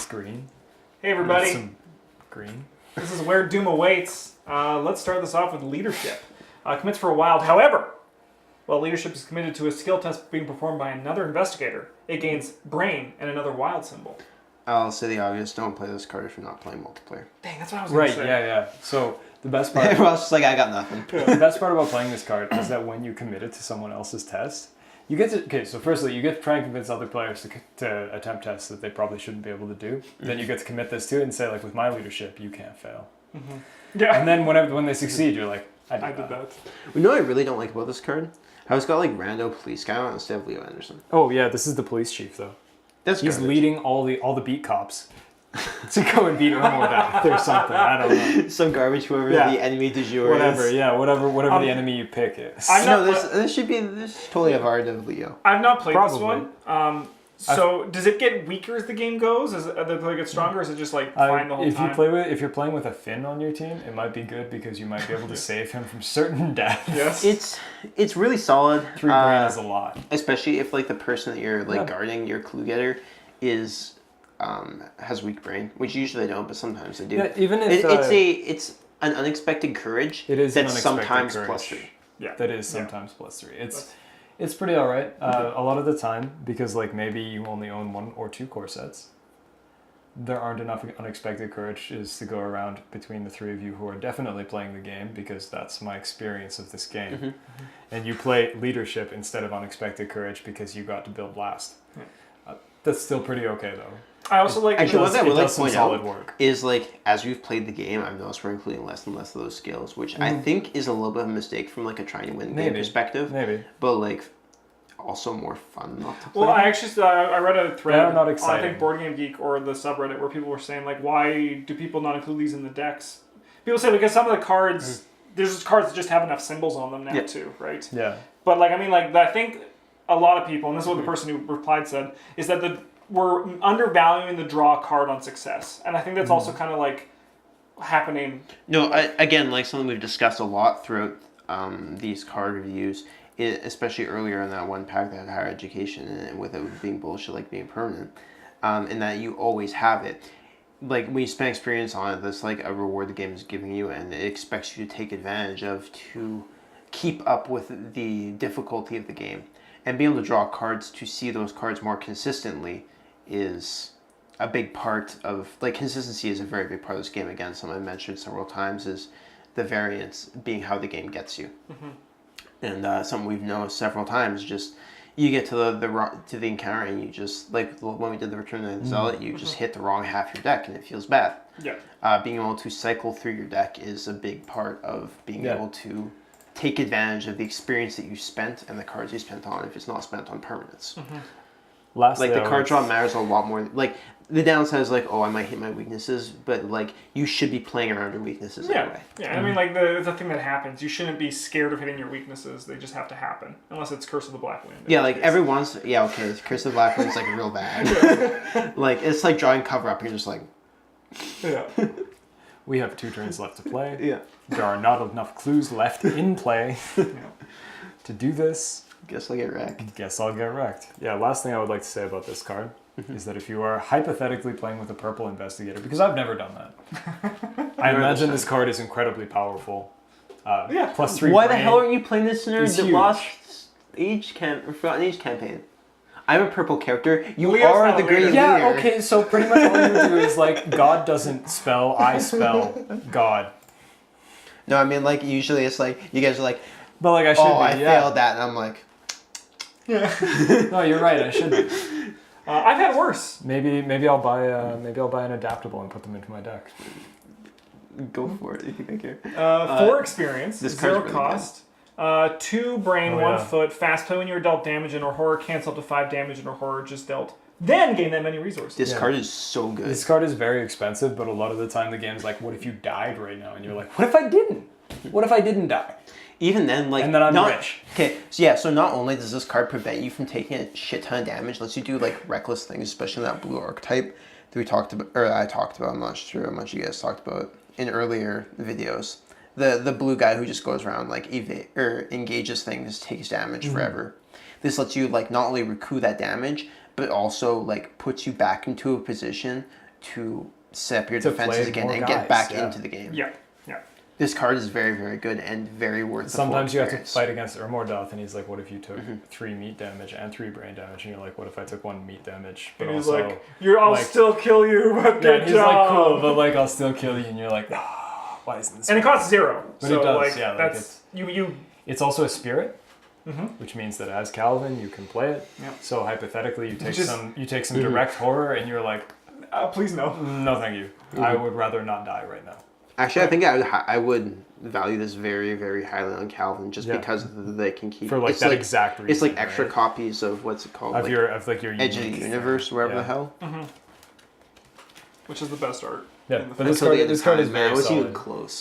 green. Hey everybody. Some green. This is Where Doom Awaits. Let's start this off with leadership. Commits for a wild. However, while leadership is committed to a skill test being performed by another investigator, it gains brain and another wild symbol. I'll say the obvious, don't play this card if you're not playing multiplayer. Dang, that's what I was going to say. Yeah. So the best part... Everyone's just like, I got nothing. The best part about playing this card is that when you commit it to someone else's test, you get to... Okay, so firstly, you get to try and convince other players to attempt tests that they probably shouldn't be able to do. Then you get to commit this to it and say, like, with my leadership, you can't fail. Mm-hmm. Yeah. And then when they succeed, you're like, I did that. You know what I really don't like about this card? How it's got like rando police guy on it instead of Leo Anderson. Oh yeah, this is the police chief though. He's garbage. leading all the beat cops to go and beat Irmo death or something. I don't know. Some garbage, whoever the enemy du jour whatever, is. Yeah, whatever the enemy you pick is. This should be totally a Vard of Leo. I've not played this one. So does it get weaker as the game goes? Does the play get stronger? Or is it just like fine the whole time? If you're playing with a Finn on your team, it might be good because you might be able to save him from certain death. Yes. It's really solid. 3 brain is a lot. Especially if like the person that you're guarding, your clue getter, is has weak brain, which usually they don't, but sometimes they do. Yeah, even if it's an unexpected courage. It is that's an unexpected sometimes courage. +3. Yeah, that is sometimes +3. It's pretty alright. A lot of the time, because like maybe you only own 1 or 2 core sets, there aren't enough unexpected courages to go around between the 3 of you who are definitely playing the game, because that's my experience of this game. Mm-hmm. And you play leadership instead of unexpected courage because you got to build last. That's still pretty okay though. I also like actually what I would like to point out work. Is like as we've played the game, I've noticed we're including less and less of those skills, which I think is a little bit of a mistake from like a trying to win game perspective. Maybe, but like also more fun not to play. Well, I read a thread not on exciting. I think Board Game Geek or the subreddit where people were saying like, why do people not include these in the decks? People say because some of the cards, there's just cards that just have enough symbols on them now too, right? Yeah. But like I think a lot of people, and this is what the person who replied said, is that we're undervaluing the draw card on success, and I think that's also kind of like happening. No, again, like something we've discussed a lot throughout these card reviews, especially earlier in that one pack that had higher education and with it being bullshit, like being permanent, and that you always have it. Like when you spend experience on it, that's like a reward the game is giving you, and it expects you to take advantage of to keep up with the difficulty of the game, and be able to draw cards to see those cards more consistently is a big part of, like, consistency is a very big part of this game. Again, something I mentioned several times is the variance being how the game gets you. Mm-hmm. And something we've noticed several times, just you get to the encounter and you just, like when we did the Return of the Zealot, you just hit the wrong half of your deck and it feels bad. Yeah. Being able to cycle through your deck is a big part of being able to take advantage of the experience that you spent and the cards you spent on if it's not spent on permanence. Mm-hmm. Lastly, like the card draw matters a lot more. Like the downside is like, oh, I might hit my weaknesses, but like you should be playing around your weaknesses anyway. Yeah, I mean, like the thing that happens, you shouldn't be scared of hitting your weaknesses. They just have to happen, unless it's Curse of the Black Wind. Yeah, like every once, Curse of the Black Wind is like real bad. Like it's like drawing cover up. You're just like, we have 2 turns left to play. Yeah, there are not enough clues left in play to do this. Guess I'll get wrecked. Yeah, last thing I would like to say about this card is that if you are hypothetically playing with a purple investigator, because I've never done that, I imagine this card is incredibly powerful. +3 Why brain. the hell aren't you playing this in the last Forgotten Age campaign? I'm a purple character. You are the great leader. Yeah, okay, so pretty much all you do is like, God doesn't spell, I spell God. No, I mean like usually it's like, you guys are like, but like I should I failed that, and I'm like, no, you're right. I should be. I've had worse. Maybe I'll buy an adaptable and put them into my deck. Go for it if you think you're. 4 experience, this 0 really cost, 2 brain, 1 foot, fast play when you're dealt damage in or horror, cancel up to 5 damage in or horror just dealt. Then gain that many resources. This card is so good. This card is very expensive, but a lot of the time the game's like, what if you died right now? And you're like, what if I didn't? What if I didn't die? Even then, like, and then I'm rich. Okay, so not only does this card prevent you from taking a shit ton of damage, lets you do like reckless things, especially in that blue archetype that I talked about. I'm not sure how much you guys talked about in earlier videos. The blue guy who just goes around like engages things, takes damage forever. This lets you like not only recoup that damage, but also like puts you back into a position to set up your To defenses play again more and guys, get back yeah. into the game. Yeah, yeah. This card is very, very good and very worth the full Sometimes you have to experience. fight against Urmordoth, and he's like, "What if you took 3 meat damage and 3 brain damage?" And you're like, "What if I took 1 meat damage?" But And he's also, like, I'll like- still kill you, but yeah, good and he's job. like, "Cool, but like I'll still kill you," and you're like, "Ah, why isn't this?" And it working?" costs 0. But so it does, like, yeah, like that's you. It's also a spirit, Mhm. which means that as Calvin, you can play it. Yeah. So hypothetically, you take Just- some direct horror, and you're like, Please no. "No, thank you. I would rather not die right now." Actually, I think I would value this very, very highly on Calvin just Yeah. because they can keep... For like it's that exact reason. It's like extra right? copies of what's it called? of Like your Edge of the unique Universe, thing. wherever Yeah. the hell. Which is the best art. Yeah, in the but this Until the card, end of this card time, is man, very I wasn't even solid. close.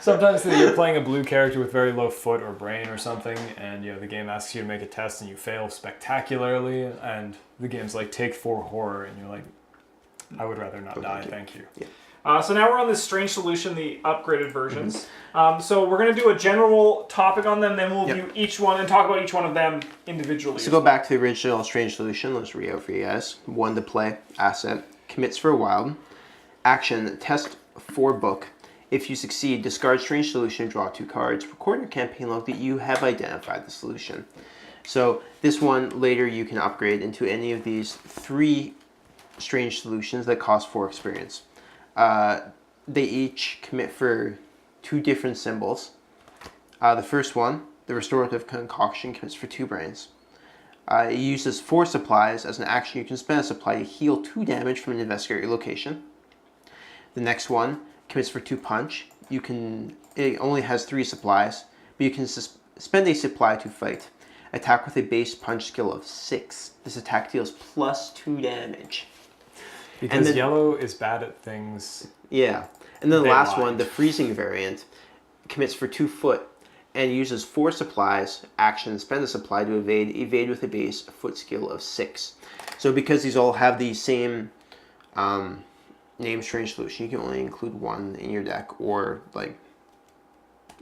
Sometimes you're playing a blue character with very low foot or brain or something, and the game asks you to make a test and you fail spectacularly, and the game's like, take 4 horror, and you're like, I would rather not die, thank you. Yeah. So now we're on this Strange Solution, the upgraded versions. So we're going to do a general topic on them, then we'll Yep. view each one and talk about each one of them individually. So go back to the original Strange Solution. Let's read out for you guys. 1 to play, asset, commits for a wild. Action, test 4 book. If you succeed, discard Strange Solution, draw 2 cards. Record in your campaign log that you have identified the solution. So this one, later you can upgrade into any of these 3 Strange Solutions that cost 4 experience. They each commit for 2 different symbols. The first one, the Restorative Concoction, commits for 2 brains. It uses 4 supplies. As an action, you can spend a supply to heal 2 damage from an investigator location. The next one commits for 2 punch. It only has 3 supplies, but you can spend a supply to fight. Attack with a base punch skill of 6. This attack deals plus 2 damage. Because then- yellow is bad at things. Yeah. And then the They last lied. one, the freezing variant, commits for 2 foot and uses 4 supplies. Action, spend a supply to evade. Evade with a base foot skill of 6. So because these all have the same name Strange Solution, you can only include 1 in your deck or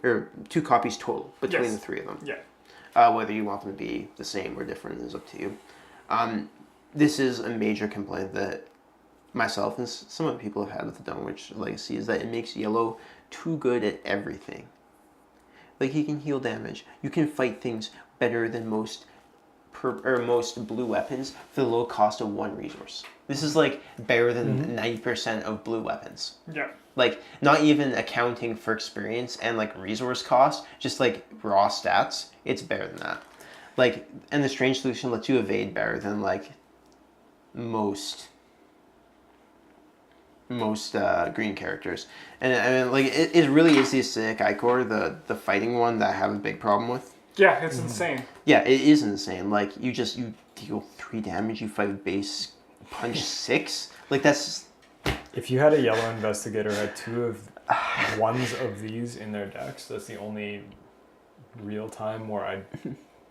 2 copies total between Yes. the 3 of them. Yeah. Whether you want them to be the same or different is up to you. This is a major complaint that myself and some of the people have had with the Dunwich Legacy is that it makes yellow too good at everything. Like, he can heal damage. You can fight things better than most blue weapons for the low cost of 1 resource. This is like better than 90% of blue weapons. Yeah. Like, not even accounting for experience and like resource cost, just like raw stats, it's better than that. Like, and the Strange Solution lets you evade better than like most green characters. And I mean, like, it really is the acidic ichor, the fighting one, that I have a big problem with. Yeah, it's insane. Yeah, it is insane. Like, you deal 3 damage, you fight with base punch 6. Like, that's... If you had a yellow investigator who had 2 ones of these in their decks, that's the only real time where I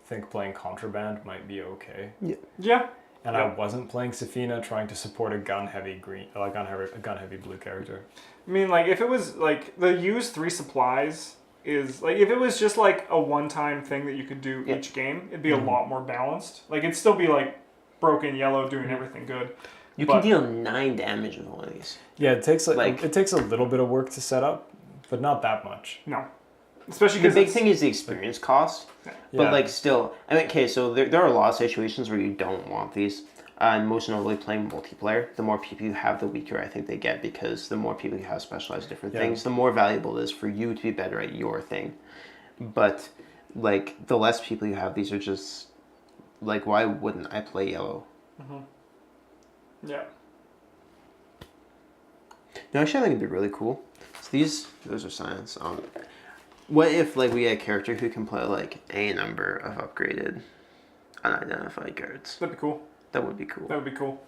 think playing Contraband might be okay. Yeah. And Yeah. I wasn't playing Safina trying to support a gun heavy blue character. I mean, like, if it was, like, the use 3 supplies is, like, if it was just, like, a one-time thing that you could do each game, it'd be a lot more balanced. Like, it'd still be, like, broken yellow doing everything good. You But- can deal 9 damage with one of these. Yeah, it takes Like- it takes a little bit of work to set up, but not that much. No. Especially The because big thing is the experience cost. Yeah. But, like, still... I mean, okay, so there are a lot of situations where you don't want these. And most notably playing multiplayer. The more people you have, the weaker I think they get, because the more people you have specialized different things, the more valuable it is for you to be better at your thing. But, like, the less people you have, these are just... Like, why wouldn't I play yellow? Yeah. No, actually, I think it'd be really cool. So those are science. What if, like, we had a character who can play, like, a number of upgraded, unidentified cards? That'd be cool. That would be cool. That would be cool.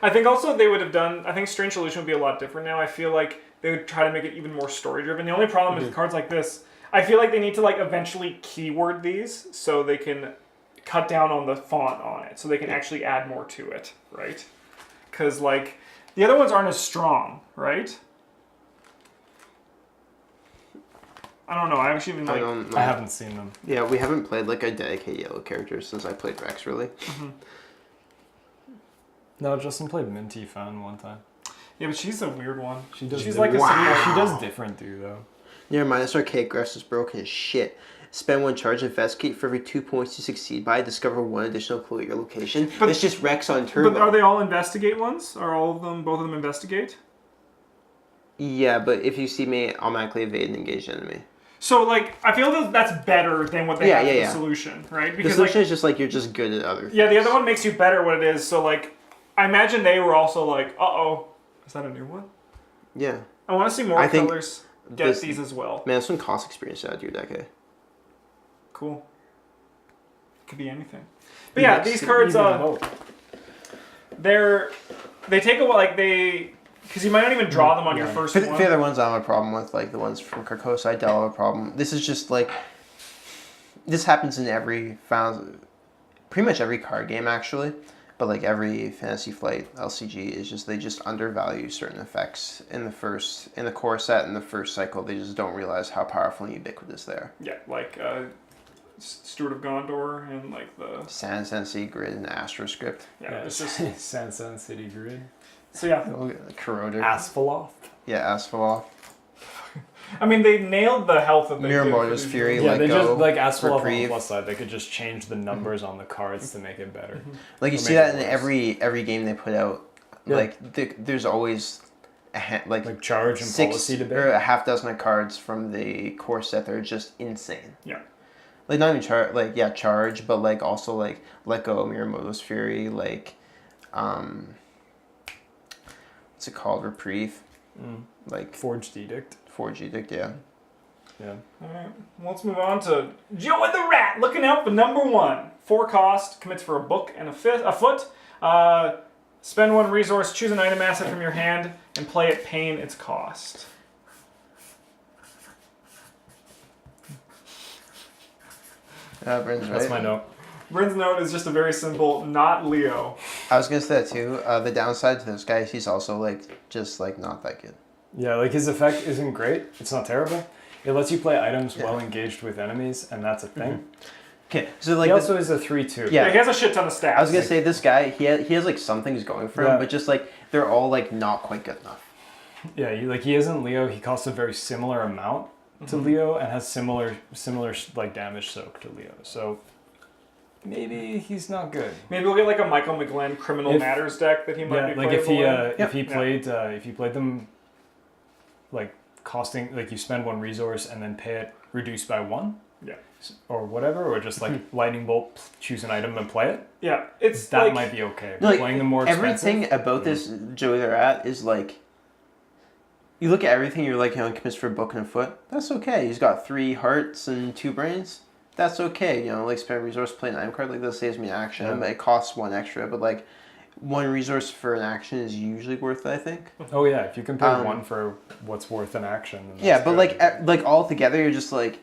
I think also they would have done... I think Strange Solution would be a lot different now. I feel like they would try to make it even more story-driven. The only problem is cards like this. I feel like they need to, like, eventually keyword these so they can cut down on the font on it. So they can actually add more to it, right? Because, like, the other ones aren't as strong, right? I don't know. I actually even, like... I haven't seen them. Yeah, we haven't played, like, a dedicated yellow character since I played Rex, really. No, Justin played Minty Fan one time. Yeah, but she's a weird one. She's She's like a Wow. She does different too, though. Never mind, this archaic grass is broken as shit. Spend 1 charge, investigate for every 2 points you succeed by. Discover 1 additional clue at your location. But- It's just Rex on turbo. But are they all investigate ones? Are all of them, both of them investigate? Yeah, but if you see me, automatically evade and engage enemy. So, like, I feel that that's better than what they Yeah, have yeah, for the yeah. solution, right? The Because, solution like, is just like you're just good at other things. yeah, the other one makes you better at what it is. So, like, I imagine they were also like, uh-oh, is that a new one? Yeah. I want to see more I think colors get this- these as well. Man, this one cost experience out of your deck, eh? Cool. Could be anything. But yeah, these cards, they take a while, like, because you might not even draw them on your first For one. the other ones I have a problem with, like the ones from Carcosa, I don't have a problem. This is just like, this happens in pretty much every card game actually, but like every Fantasy Flight LCG is just, they just undervalue certain effects in the core set in the first cycle. They just don't realize how powerful and ubiquitous they are. Yeah, like Steward of Gondor and like the Sand Sensei, Grid, and Astroscript. yeah. It's just Sansan City Grid. so yeah. Corroder. Asphalloth. Yeah, Asphalloth. I mean, they nailed the health that they did for Miramoto's these Fury. games. Yeah, Let they go, just like Asphalloth on the reprieve. plus side. They could just change the numbers on the cards to make it better. Like you Or see make that it in worse. every game they put out. Yeah. Like there's always Like charge and six policy debate. or a half dozen of cards from the core set that are just insane. Yeah. Like not even charge, but like also like Let Go, Miramoto's Fury, like what's it called? Reprieve. Like Forged Edict. Forge Edict, yeah. Yeah. Alright, let's move on to Joey the Rat, looking out for number 1. 4 cost, commits for a book and a foot. Spend 1 resource, choose an item asset from your hand, and play it paying its cost. Bryn's That's right. my note. Bryn's note is just a very simple, not Leo. I was gonna say that too. The downside to this guy is he's also just not that good. Yeah, like his effect isn't great. It's not terrible. It lets you play items well engaged with enemies, and that's a thing. Okay, so like He also is a 3/2. Yeah. Yeah, he has a shit ton of stats. I was gonna say this guy, he has like some things going for him, Yeah. but just like they're all like not quite good enough. Yeah, he isn't Leo. He costs a very similar amount to Leo and has similar like damage soak to Leo. So maybe he's not good. Maybe we'll get like a Michael McGlynn Criminal If- Matters deck that he might Yeah, be like playable in. if he played them like costing, like you spend 1 resource and then pay it reduced by 1. Yeah. Or whatever, or just like lightning bolt, choose an item and play it. Yeah, it's That like, might be okay. No, But like, playing them more expensive. everything about this Joey they're at is like, you look at everything, you're like, he commits for a book and a foot. That's okay. He's got 3 hearts and 2 brains. That's okay. Like spend a resource, play an item card. Like that saves me action. Yeah. It costs 1 extra, but like 1 resource for an action is usually worth it, I think. Oh yeah, if you can pay 1 for what's worth an action. Then Yeah, that's but good. like all together, you're just like,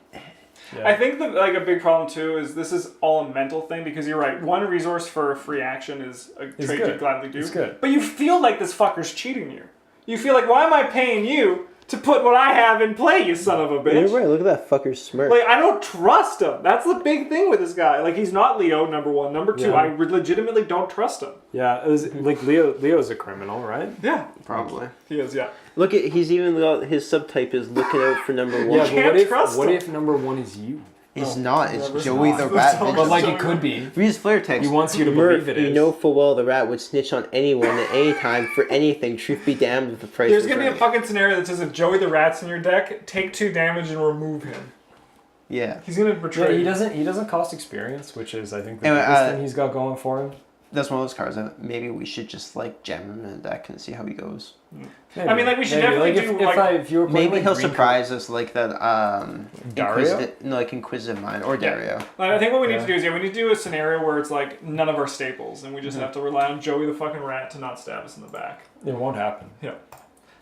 Yeah. I think that like a big problem too is this is all a mental thing because you're right. 1 resource for a free action is a It's trade good. you'd gladly do. It's good. But you feel like this fucker's cheating you. You feel like, why am I paying you to put what I have in play, you son of a bitch? right. Look at that fucker's smirk. Like, I don't trust him. That's the big thing with this guy. Like, he's not Leo, number 1. Number 2, Yeah. I legitimately don't trust him. Yeah, it was, like Leo's a criminal, right? Yeah. Probably. He is, yeah. Look at he's even got his subtype is looking out for number 1. Yeah, but can't trust what him. if number 1 is you? It's No, not. never. It's Joey It's the not. rat. It's not. But like so it could be. Read his flare text. He wants you to Murph, believe it you is. know full well the rat would snitch on anyone at any time for anything. Truth be damned if the price There's was gonna be a right. fucking scenario that says if Joey the Rat's in your deck, take 2 damage and remove him. Yeah. He's gonna Yeah, betray you. he doesn't cost experience, which is I think the Anyway, biggest thing he's got going for him. That's one of those cards that maybe we should just like jam him in a deck and see how he goes. Maybe. I mean, like, we should definitely if, do, if, like- if you were playing Maybe like he'll Green surprise us like that Dario? Inquisitive Mind or Dario. I think what we need Yeah. to do is, we need to do a scenario where it's like none of our staples, and we just have to rely on Joey the fucking Rat to not stab us in the back. It won't happen. Yeah.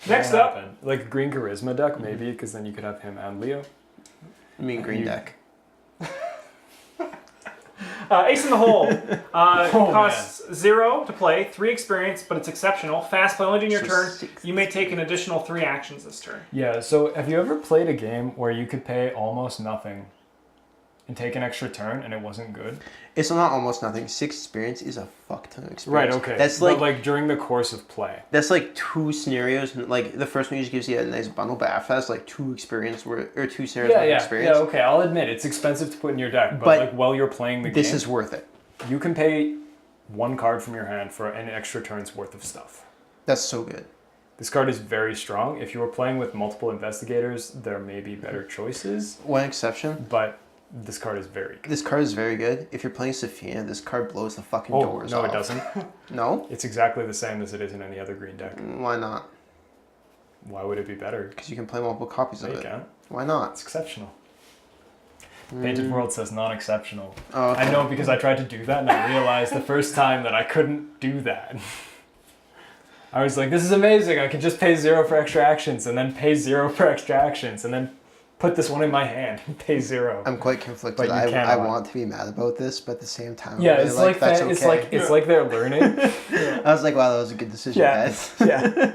It Next won't up, happen. Like Green Charisma deck, maybe, because then you could have him and Leo. I mean green You- deck. Ace in the Hole. Oh, Costs 0 to play, 3 experience, but it's exceptional. Fast play only during your So turn. 6. You may take an additional 3 actions this turn. Yeah, so have you ever played a game where you could pay almost nothing and take an extra turn and it wasn't good. It's not almost nothing. 6 experience is a fuck ton of Right, experience. okay. That's But like during the course of play. that's like 2 scenarios. Like the first one just gives you a nice bundle, but after that's like 2 experience or 2 scenarios worth of experience. Yeah, okay. I'll admit it's expensive to put in your deck, but like while you're playing the game, this is worth it. you can pay 1 card from your hand for an extra turn's worth of stuff. That's so good. This card is very strong. If you were playing with multiple investigators, there may be better choices, One exception. but this card is very good. This card is very good. If you're playing Sophia, this card blows the fucking doors off. No, it doesn't. No? It's exactly the same as it is in any other green deck. Why not? Why would it be better? Because you can play multiple copies of You it. can't. Why not? It's exceptional. Painted World says non-exceptional. Oh, okay. I know because I tried to do that and I realized the first time that I couldn't do that. I was like, this is amazing. I can just pay 0 for extra actions and then pay 0 for extra actions and then put this one in my hand and pay 0. I'm quite conflicted. But you I cannot. want to be mad about this, but at the same time, Yeah, I'm really it's like that's that, okay. it's like they're learning. I was like, wow, that was a good decision, Yeah. guys. Yeah.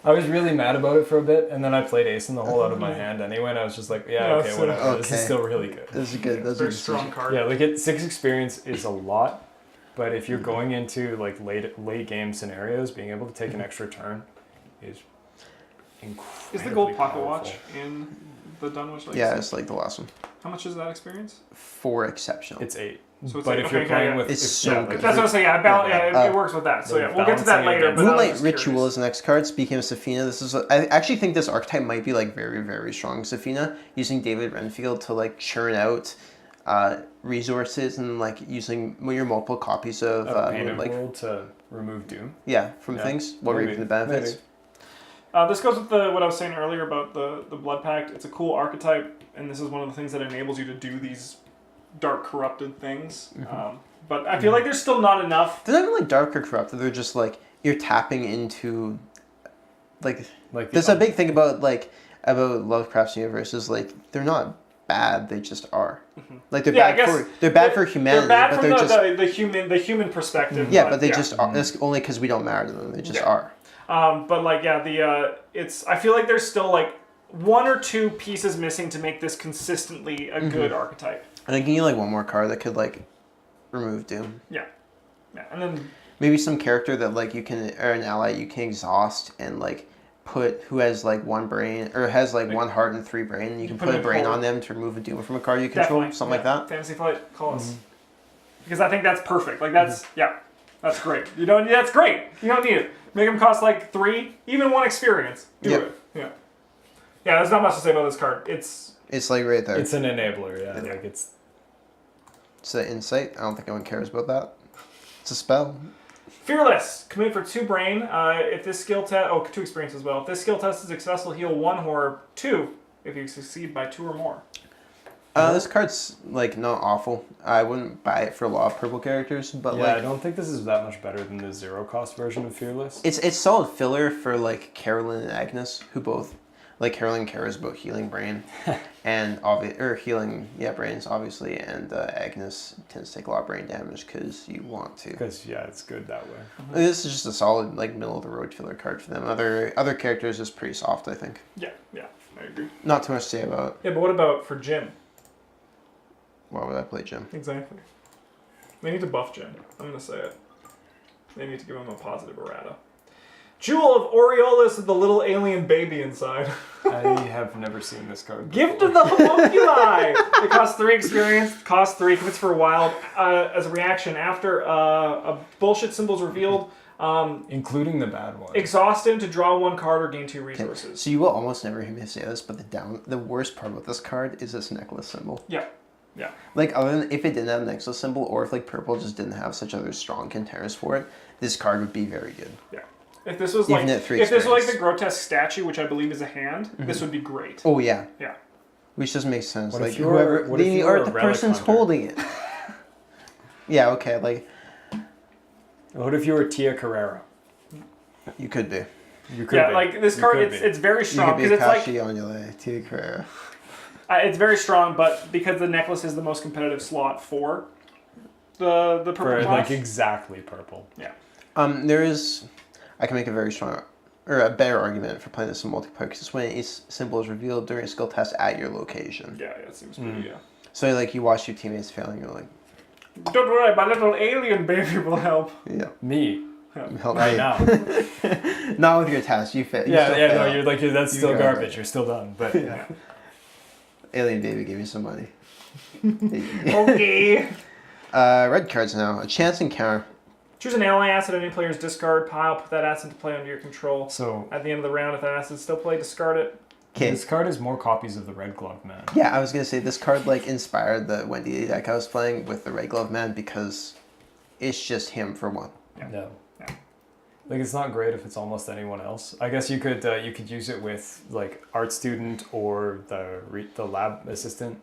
I was really mad about it for a bit, and then I played Ace in the hole out of my hand anyway, and I was just like, yeah, Yeah, okay, so- whatever. This is Okay. still really good. This is good. Those are Very good strong decisions. card. Yeah, like 6 experience is a lot, but if you're going into like late game scenarios, being able to take an extra turn is incredible. Is the gold pocket watch in the Dunwich Legacy? Yeah, it's like the last one. How much is that experience? 4 exceptional. It's 8. So it's But like- if you're okay, playing yeah. with, It's if- so yeah, good. like That's what I'm saying. Yeah, it Uh, works with that. So they're yeah, we'll get to that balancing later. against But I was Moonlight just Ritual curious. is the next card. Speaking of Safina, this is I actually think this archetype might be like very, very strong. Safina using David Renfield to like churn out resources and like using your multiple copies of Painted like World to remove Doom. from Yeah, things while maybe, reaping the benefits. maybe. This goes with what I was saying earlier about the Blood Pact. It's a cool archetype, and this is one of the things that enables you to do these dark, corrupted things. But I feel like there's still not enough. They're not even like dark or corrupted. They're just like you're tapping into like Like there's a big thing about Lovecraft's universe is like they're not bad, they just are. Like they're Yeah, I bad guess for humanity, They're bad but from they're just the human perspective. yeah, but they just are. It's only because we don't matter to them. They just are. But like it's I feel like there's still like 1 or 2 pieces missing to make this consistently a good archetype. I think you need like one more card that could like remove Doom. Yeah, and then Maybe some character that like you can or an ally you can exhaust and like put who has like 1 brain or has like 1 heart and 3 brain. You can put put a it brain forward. on them to remove a Doom from a card you control, definitely something like that. Fantasy Flight, call us because I think that's perfect. Like that's that's great. That's great. You don't need it. Make them cost like 3, even 1 experience. Do Yep. it. Yeah. Yeah, there's not much to say about this card. It's Like right there. It's an enabler, yeah. Like it's the insight. I don't think anyone cares about that. It's a spell. Fearless. Commit for 2 brain. If this skill test, 2 experience as well. If this skill test is successful, heal 1 horror. 2 if you succeed by 2 or more. This card's like not awful. I wouldn't buy it for a lot of purple characters, but yeah, like I don't think this is that much better than the 0 cost version of Fearless. it's solid filler for like Carolyn and Agnes, who both like Carolyn cares about healing brain and healing brains obviously, and Agnes tends to take a lot of brain damage because you want to. Because it's good that way. This is just a solid like middle of the road filler card for them. Other characters is pretty soft, I think. Yeah, I agree. Not too much to say about. Yeah, but what about for Jim? Why would I play Jim? Exactly. They need to buff Jim. I'm going to say it. They need to give him a positive errata. Jewel of Aureolus with the little alien baby inside. I have never seen this card Gift before. of the Homunculi! It costs 3 experience, costs 3, commits for a while. As a reaction, after a bullshit symbol is revealed, Including the bad one. exhaust him to draw 1 card or gain 2 resources. So you will almost never hear me say this, but the worst part about this card is this necklace symbol. Yeah. Like, other than if it didn't have a necklace symbol, or if like purple just didn't have such other strong contenders for it, this card would be very good. Yeah. If this was Even like at 3 if this was like experience. the grotesque statue, which I believe is a hand, this would be great. Oh yeah. Yeah. Which just makes sense. What if Like you were- whoever what if you or were a the relic person's hunter? holding it. Yeah. Okay. Like What if you were Tia Carrera? you could be. You could Yeah, be. like this You card, could it's be. it's very You strong could be because it's like Akashi Onule, Tia Carrera. it's very strong, but because the necklace is the most competitive slot for the purple For class. like exactly purple. Yeah. I can make a very strong or a better argument for playing this in multiplayer because it's when a symbol is revealed during a skill test at your location. Yeah, it seems pretty. Yeah. So like you watch your teammates failing, you're like, Don't worry, my little alien baby will help. yeah. Me. Help Right me. now. Not with your task. You fail. Yeah, still yeah, fail. no, you're like, that's You still garbage. garbage. You're still done. But Yeah. Alien baby, give me some money. Okay. Red cards now. A chance encounter. Choose an ally asset in any player's discard pile. Put that asset into play under your control. so At the end of the round, if that asset's still played, discard it. Okay. this card is more copies of the Red Glove Man. Yeah, I was gonna say this card like inspired the Wendy deck I was playing with the Red Glove Man because it's just him for one. No. Yeah. Like it's not great if it's almost anyone else. I guess you could use it with like art student or the lab assistant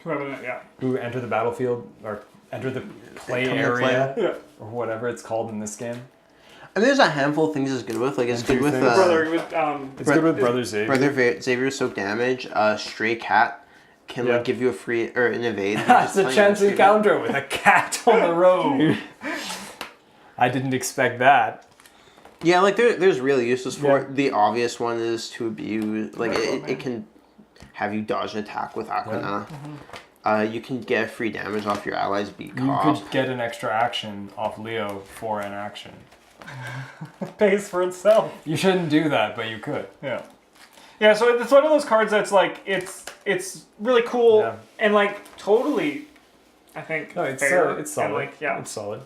Whoever, yeah. who enter the battlefield or enter the play Come to area Yeah. or whatever it's called in this game. I mean, there's a handful of things it's good with. Like it's And good two with things. Brother, with, It's good with Brother Xavier. Brother Xavier soak damage. Stray cat can Yeah. like give you a free or an evade. It's a chance encounter with a cat on the road. I didn't expect that. Yeah, like there's really uses for Yeah. it. The obvious one is to abuse. Like Right, it can have you dodge an attack with Aquana. You can get free damage off your allies beat You cop. could get an extra action off Leo for an action. pays for itself. You shouldn't do that, but you could. Yeah. Yeah, so it's one of those cards that's like, it's really cool Yeah. and like totally, I think, No, it's fair. it's solid. And, like, yeah. It's solid.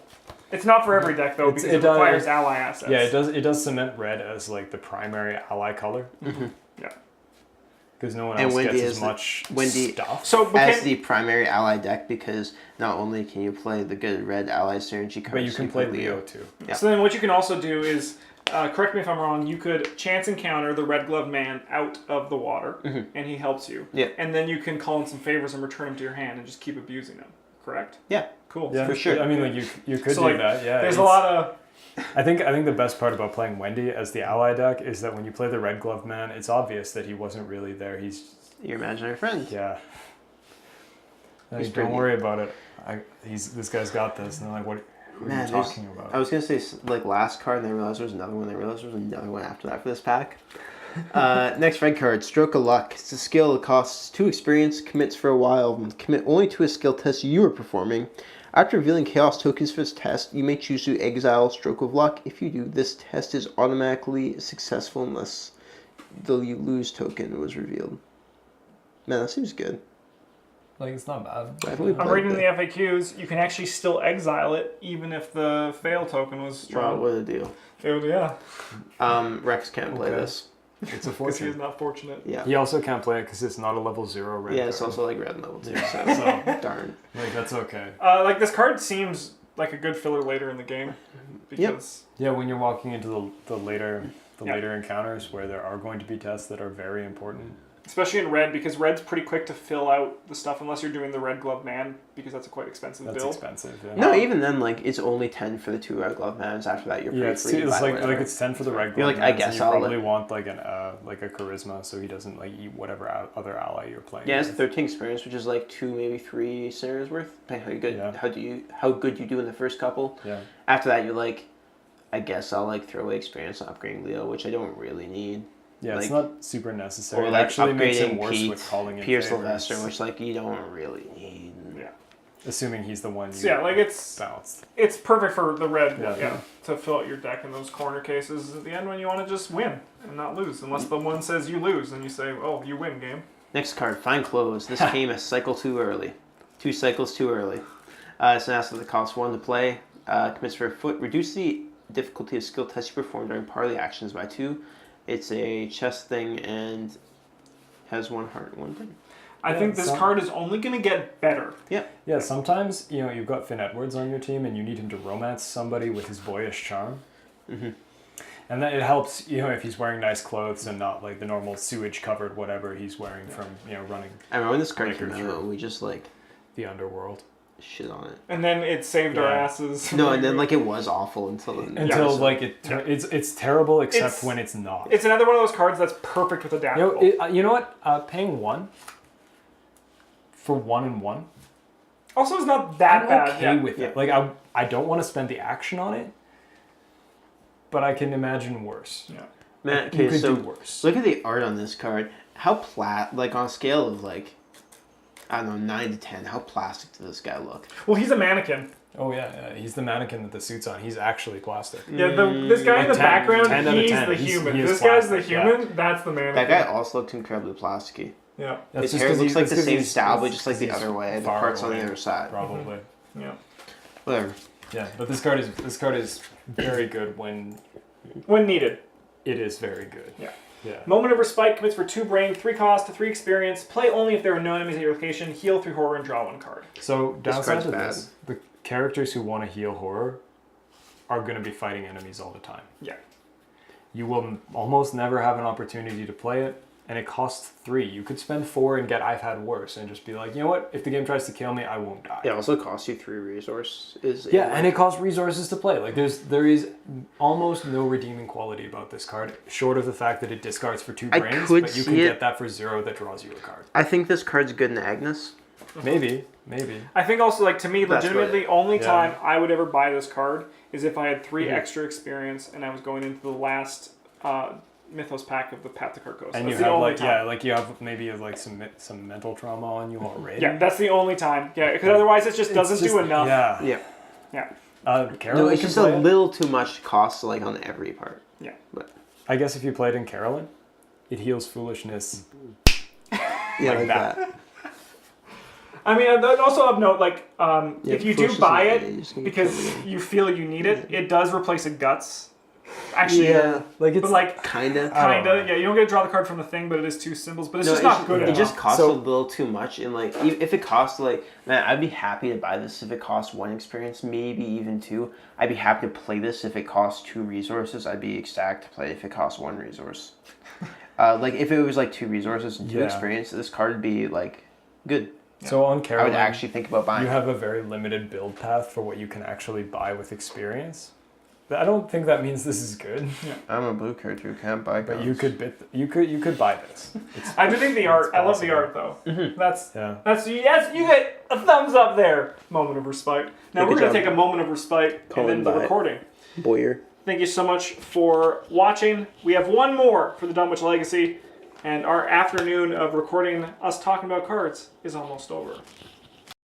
It's not for every deck though, It's- because it it requires does- ally assets. Yeah, it does cement red as like the primary ally color. Yeah. Because no one And else Wendy gets is as the- much Wendy- stuff. So, but As can, the primary ally deck, because not only can you play the good red ally synergy cards, But you can play Leo too. Yeah. so then what you can also do is, correct me if I'm wrong, you could chance encounter the Red Glove Man out of the water, and he helps you. Yeah. And then you can call in some favors and return them to your hand and just keep abusing them. Correct? Yeah. Cool. Yeah, For sure. I mean, like you could So, do like, that. Yeah. There's a it's- lot of... I think the best part about playing Wendy as the ally deck is that when you play the Red Glove Man, it's obvious that he wasn't really there. He's Your imaginary friend. yeah. Like, He's don't pretty worry about it. This guy's got this. And they're like, what are Man, you there's- talking about? I was gonna say like last card, and then I realized there was another one. I realized there was another one after that for this pack. Next red card, Stroke of Luck. It's a skill that costs 2 experience, commits for a while, and commit only to a skill test you are performing. After revealing chaos tokens for this test, you may choose to exile Stroke of Luck. If you do, this test is automatically successful unless the you lose token was revealed. Man, that seems good. Like it's not bad. Definitely I'm play reading the it. FAQs. You can actually still exile it, even if the fail token was Wow, strong. what a deal. Yeah. Rex can't play Okay. this. It's a Because he is fortune. not fortunate. Yeah. He also can't play it because it's not a level 0 red. Yeah, it's card. also like red level 2, so So darn. like that's okay. Like this card seems like a good filler later in the game. Because Yeah, when you're walking into the later Yeah. later encounters where there are going to be tests that are very important. especially in red, because red's pretty quick to fill out the stuff unless you're doing the Red Glove Man, because that's a quite expensive That's build. expensive. Yeah. No, even then, like it's only 10 for the 2 red glove mans. After that, you're Yeah, pretty it's, free. to it's buy like whatever. it's 10 for the red. You're like, glove I mans, and guess you I'll probably want like like a charisma, so he doesn't like eat whatever other ally you're playing. Yeah, it's with. 13 experience, which is like 2, maybe 3 scenarios worth. Depending how good, Yeah. how good you do in the first couple. Yeah. After that, you're like, I guess I'll like throw away experience on upgrading Leo, which I don't really need. Yeah, it's like- not super necessary. Or It like actually makes it upgrading worse Pete, with calling in Peter favors, Sylvester, which like you don't really need. Yeah. assuming he's the one you So yeah, like it's bounced. perfect for the red, Yeah. to fill out your deck in those corner cases at the end when you want to just win and not lose. Unless the one says you lose, and you say, oh, you win, game. Next card, Find Clothes. This came a cycle too early. 2 cycles too early. It's an asset that costs 1 to play. Commits for a foot. Reduce the difficulty of skill tests you perform during party actions by 2. It's a chest thing and has 1 heart and 1 thing. I Yeah, think this some- card is only going to get better. Yeah, sometimes you've got Finn Edwards on your team, and you need him to romance somebody with his boyish charm. Mm-hmm. And then it helps, if he's wearing nice clothes and not like the normal sewage covered whatever he's wearing from running I remember when this card Liquor came through. out, we just like the underworld. shit on it. And then it saved our Yeah. asses. No, and then like it was awful until Until so- like it's terrible except It's- when it's not. It's another one of those cards that's perfect with adaptable. You know what? Paying 1 for 1 and 1. Also, it's not that I'm bad. okay Yeah. with Yeah. it. Like I don't want to spend the action on it, but I can imagine worse. Yeah. Man, You okay, could so do worse. look at the art on this card. How plat, like on a scale of like I don't know, 9 to 10. How plastic does this guy look? Well, he's a mannequin. Oh yeah, he's the mannequin that the suit's on. He's actually plastic. Yeah, this guy in the 10 background, 10 out of he's 10. the He's- human. he is This guy's the plastic, yeah. human. That's the mannequin. That guy also looked incredibly plasticky. Yeah. That's His just hair 'cause looks like that's the 'cause same he's- style, but just like the he's other way. The far parts on away, the other side. probably. Yeah. Whatever. Yeah, but this card is very good when When needed. it is very good. Yeah. Yeah. Moment of Respite commits for 2 brain, 3 cost, 3 experience. Play only if there are no enemies at your location. Heal 3 horror and draw 1 card. So This downside card's to bad. this, the characters who want to heal horror are going to be fighting enemies all the time. Yeah. You will almost never have an opportunity to play it, and it costs 3. You could spend 4 and get I've had worse, and just be like, you know what? If the game tries to kill me, I won't die. It also costs you 3 resources. Yeah, and it costs resources to play. Like there is almost no redeeming quality about this card, short of the fact that it discards for 2 I brains, could but you see can it. get that for 0 that draws you a card. I think this card's good in Agnes. Maybe. I think also, like, to me, That's legitimately, right. only Yeah. time I would ever buy this card is if I had 3 Mhm. extra experience and I was going into the last Mythos pack of the Path to Kirkos. And That's you the have only like time. you have maybe like some mental trauma on you already. Yeah, that's the only time. Yeah, because otherwise it just doesn't do enough. Yeah. Yeah. Yeah. Carolyn No, it's can just a play it. little too much cost, like, on every part. Yeah. But I guess if you played in Carolyn, it heals foolishness. yeah, Like like that. that. I mean, I'd also of note, like, Yeah, if you Flush do is buy okay, it you're just gonna because kill it. you feel you need it, it does replace a Guts. Actually, Yeah, Like it's but like, kinda. I don't kinda. know. Yeah, you don't get to draw the card from the thing, but it is 2 symbols. But it's No, just not good It enough. just costs So- a little too much, and like if it costs like, man, I'd be happy to buy this if it costs 1 experience, maybe even 2. I'd be happy to play this if it costs 2 resources. I'd be ecstatic to play if it costs 1 resource. Like if it was like 2 resources and 2 Yeah. experience, this card would be like good. So on I Carolyn, would actually think about buying. you have a very limited build path for what you can actually buy with experience. I don't think that means this is good, I'm a blue character who can't buy but cards. you could buy this. It's, I do think the art. I love the possible. art though. Mhm. That's yeah. yes. You get a thumbs up there. Moment of respite. Now Good we're gonna job. take a moment of respite Colin and then the Bye. recording. Boyer. Thank you so much for watching. We have one more for the Dunwich Legacy, and our afternoon of recording us talking about cards is almost over.